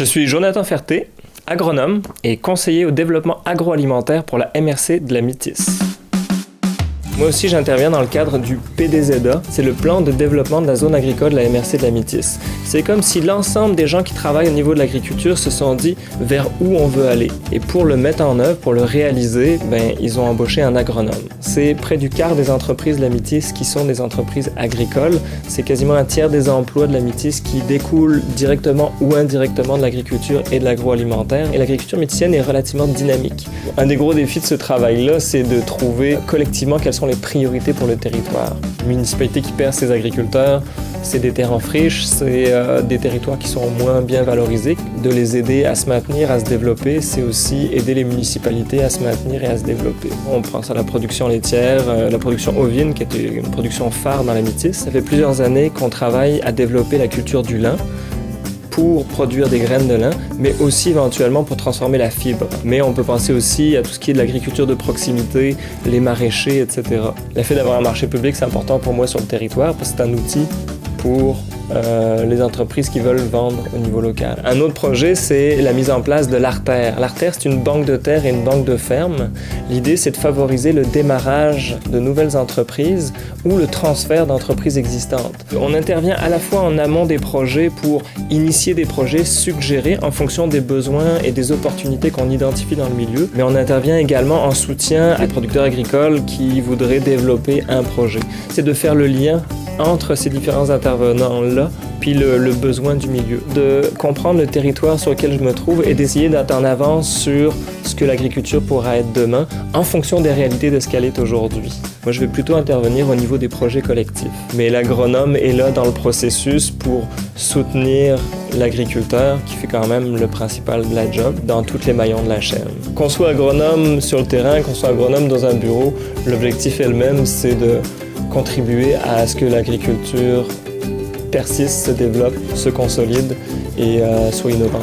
Je suis Jonathan Ferté, agronome et conseiller au développement agroalimentaire pour la MRC de la Métis. Moi aussi, j'interviens dans le cadre du PDZA, c'est le plan de développement de la zone agricole de la MRC de la Métis. C'est comme si l'ensemble des gens qui travaillent au niveau de l'agriculture se sont dit vers où on veut aller. Et pour le mettre en œuvre, pour le réaliser, ils ont embauché un agronome. C'est près du quart des entreprises de la Métis qui sont des entreprises agricoles. C'est quasiment un tiers des emplois de la Métis qui découlent directement ou indirectement de l'agriculture et de l'agroalimentaire. Et l'agriculture métisienne est relativement dynamique. Un des gros défis de ce travail-là, c'est de trouver collectivement quelles sont les priorités pour le territoire. Une municipalité qui perd ses agriculteurs, c'est des terres en friche, c'est des territoires qui sont moins bien valorisés. De les aider à se maintenir, à se développer, c'est aussi aider les municipalités à se maintenir et à se développer. On pense à la production laitière, la production ovine, qui est une production phare dans la Métis. Ça fait plusieurs années qu'on travaille à développer la culture du lin pour produire des graines de lin, mais aussi éventuellement pour transformer la fibre. Mais on peut penser aussi à tout ce qui est de l'agriculture de proximité, les maraîchers, etc. Le fait d'avoir un marché public, c'est important pour moi sur le territoire parce que c'est un outil pour les entreprises qui veulent vendre au niveau local. Un autre projet, c'est la mise en place de l'Artère. L'Artère, c'est une banque de terre et une banque de ferme. L'idée, c'est de favoriser le démarrage de nouvelles entreprises ou le transfert d'entreprises existantes. On intervient à la fois en amont des projets pour initier des projets, suggérer en fonction des besoins et des opportunités qu'on identifie dans le milieu, mais on intervient également en soutien à des producteurs agricoles qui voudraient développer un projet. C'est de faire le lien entre ces différents intervenants-là, puis le besoin du milieu. De comprendre le territoire sur lequel je me trouve et d'essayer d'être en avance sur ce que l'agriculture pourra être demain, en fonction des réalités de ce qu'elle est aujourd'hui. Moi, je vais plutôt intervenir au niveau des projets collectifs. Mais l'agronome est là dans le processus pour soutenir l'agriculteur, qui fait quand même le principal de la job, dans tous les maillons de la chaîne. Qu'on soit agronome sur le terrain, qu'on soit agronome dans un bureau, l'objectif est le même, c'est de contribuer à ce que l'agriculture persiste, se développe, se consolide et soit innovante.